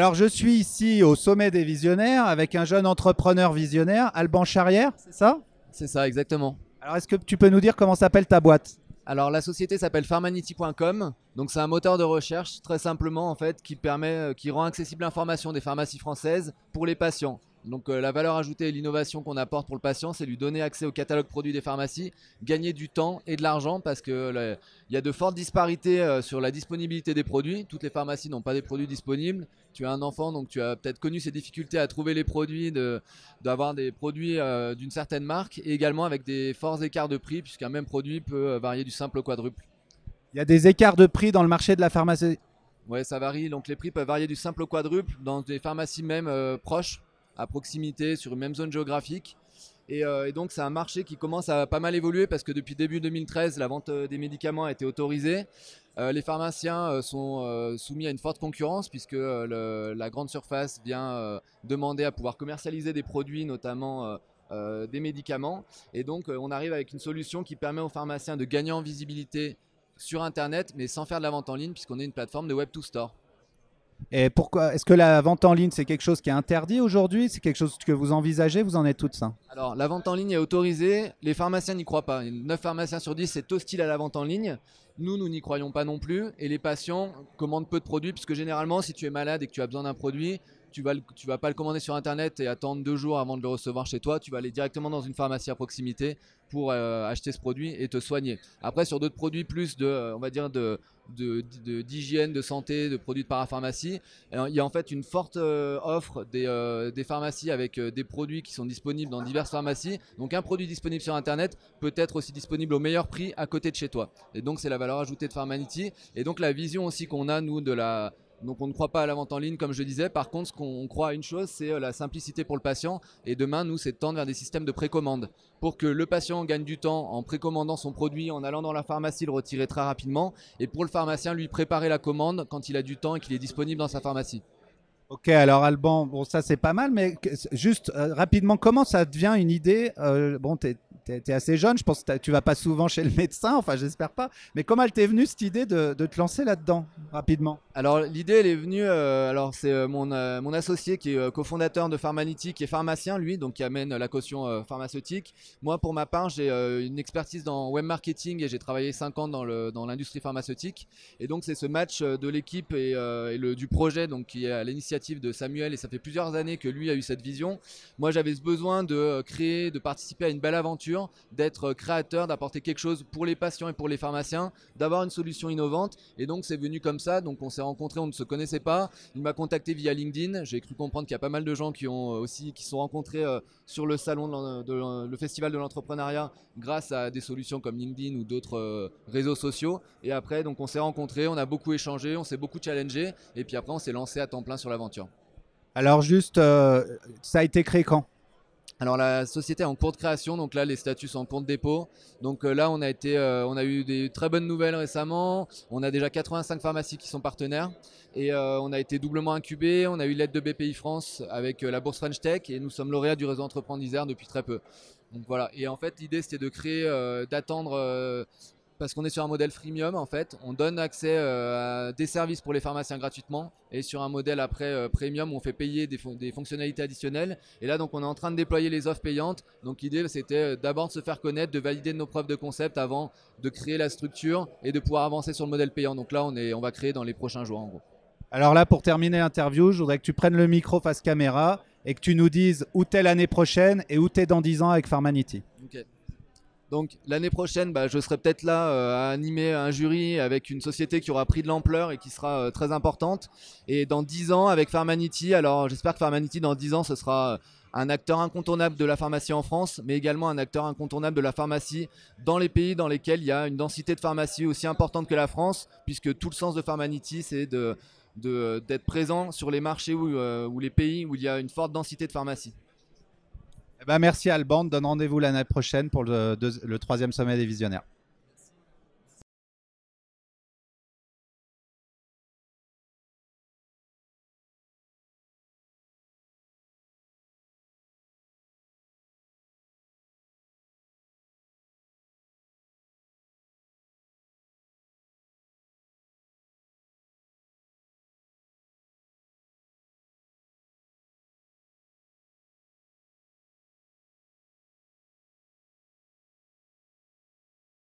Alors, je suis ici au sommet des visionnaires avec un jeune entrepreneur visionnaire, Alban Charrière, c'est ça? C'est ça, exactement. Alors, est-ce que tu peux nous dire comment s'appelle ta boîte? Alors la société s'appelle Pharmanity.com, donc c'est un moteur de recherche très simplement en fait qui rend accessible l'information des pharmacies françaises pour les patients. Donc la valeur ajoutée et l'innovation qu'on apporte pour le patient, c'est lui donner accès au catalogue produits des pharmacies, gagner du temps et de l'argent parce que il y a de fortes disparités sur la disponibilité des produits. Toutes les pharmacies n'ont pas des produits disponibles. Tu as un enfant, donc tu as peut-être connu ces difficultés à trouver les produits, d'avoir des produits d'une certaine marque et également avec des forts écarts de prix puisqu'un même produit peut varier du simple au quadruple. Il y a des écarts de prix dans le marché de la pharmacie. Ouais, ça varie. Donc les prix peuvent varier du simple au quadruple dans des pharmacies même proches, à proximité, sur une même zone géographique. Et donc c'est un marché qui commence à pas mal évoluer parce que depuis début 2013, la vente des médicaments a été autorisée. Les pharmaciens sont soumis à une forte concurrence puisque la grande surface vient demander à pouvoir commercialiser des produits, notamment des médicaments. Et donc on arrive avec une solution qui permet aux pharmaciens de gagner en visibilité sur Internet, mais sans faire de la vente en ligne puisqu'on est une plateforme de Web to Store. Et pourquoi est-ce que la vente en ligne, c'est quelque chose qui est interdit aujourd'hui? C'est quelque chose que vous envisagez? Vous en êtes toutes ça? Alors, la vente en ligne est autorisée. Les pharmaciens n'y croient pas. 9 pharmaciens sur 10, c'est hostile à la vente en ligne. Nous n'y croyons pas non plus. Et les patients commandent peu de produits, puisque généralement, si tu es malade et que tu as besoin d'un produit, tu vas pas le commander sur Internet et attendre 2 jours avant de le recevoir chez toi. Tu vas aller directement dans une pharmacie à proximité pour acheter ce produit et te soigner. Après, sur d'autres produits plus on va dire d'hygiène, de santé, de produits de parapharmacie, il y a en fait une forte offre des pharmacies avec des produits qui sont disponibles dans diverses pharmacies. Donc un produit disponible sur Internet peut être aussi disponible au meilleur prix à côté de chez toi. Et donc c'est la valeur ajoutée de Pharmanity. Et donc la vision aussi qu'on a nous donc on ne croit pas à la vente en ligne comme je disais. Par contre, ce qu'on croit à une chose, c'est la simplicité pour le patient. Et demain, nous, c'est de tendre vers des systèmes de précommande pour que le patient gagne du temps en précommandant son produit, en allant dans la pharmacie le retirer très rapidement. Et pour le pharmacien, lui préparer la commande quand il a du temps et qu'il est disponible dans sa pharmacie. Ok, alors Alban, bon ça c'est pas mal, mais juste rapidement, comment ça devient une idée? Bon, t'es assez jeune, je pense que tu vas pas souvent chez le médecin, enfin j'espère pas, mais comment elle t'est venue cette idée de te lancer là-dedans, rapidement? Alors l'idée elle est venue, alors c'est mon associé qui est cofondateur de Pharmanity, qui est pharmacien lui, donc qui amène la caution pharmaceutique. Moi pour ma part j'ai une expertise dans web marketing et j'ai travaillé 5 ans dans l'industrie pharmaceutique. Et donc c'est ce match de l'équipe du projet donc, qui est à l'initiative de Samuel et ça fait plusieurs années que lui a eu cette vision. Moi j'avais ce besoin de créer, de participer à une belle aventure, d'être créateur, d'apporter quelque chose pour les patients et pour les pharmaciens, d'avoir une solution innovante et donc c'est venu comme ça, donc on s'est rencontrés, on ne se connaissait pas. Il m'a contacté via LinkedIn. J'ai cru comprendre qu'il y a pas mal de gens qui sont rencontrés sur le salon le festival de l'entrepreneuriat grâce à des solutions comme LinkedIn ou d'autres réseaux sociaux. Et après, donc on s'est rencontrés, on a beaucoup échangé, on s'est beaucoup challengé. Et puis après, on s'est lancé à temps plein sur l'aventure. Alors juste, ça a été créé quand? Alors la société est en cours de création, donc là les statuts sont en cours de dépôt. Donc là on a eu des très bonnes nouvelles récemment. On a déjà 85 pharmacies qui sont partenaires et on a été doublement incubé. On a eu l'aide de BPI France avec la bourse French Tech et nous sommes lauréats du réseau Entreprendre d'Isère depuis très peu. Donc voilà. Et en fait l'idée c'était de créer, d'attendre. Parce qu'on est sur un modèle freemium en fait, on donne accès à des services pour les pharmaciens gratuitement et sur un modèle après premium où on fait payer des fonctionnalités additionnelles. Et là donc on est en train de déployer les offres payantes. Donc l'idée c'était d'abord de se faire connaître, de valider nos preuves de concept avant de créer la structure et de pouvoir avancer sur le modèle payant. Donc là on va créer dans les prochains jours en gros. Alors là, pour terminer l'interview, je voudrais que tu prennes le micro face caméra et que tu nous dises où t'es l'année prochaine et où t'es dans 10 ans avec Pharmanity. Ok. Donc l'année prochaine, je serai peut-être là à animer un jury avec une société qui aura pris de l'ampleur et qui sera très importante. Et dans 10 ans avec Pharmanity, alors j'espère que Pharmanity dans 10 ans ce sera un acteur incontournable de la pharmacie en France, mais également un acteur incontournable de la pharmacie dans les pays dans lesquels il y a une densité de pharmacie aussi importante que la France, puisque tout le sens de Pharmanity c'est d'être présent sur les marchés ou les pays où il y a une forte densité de pharmacie. Eh ben, merci Alban, donne rendez-vous l'année prochaine pour le troisième sommet des visionnaires.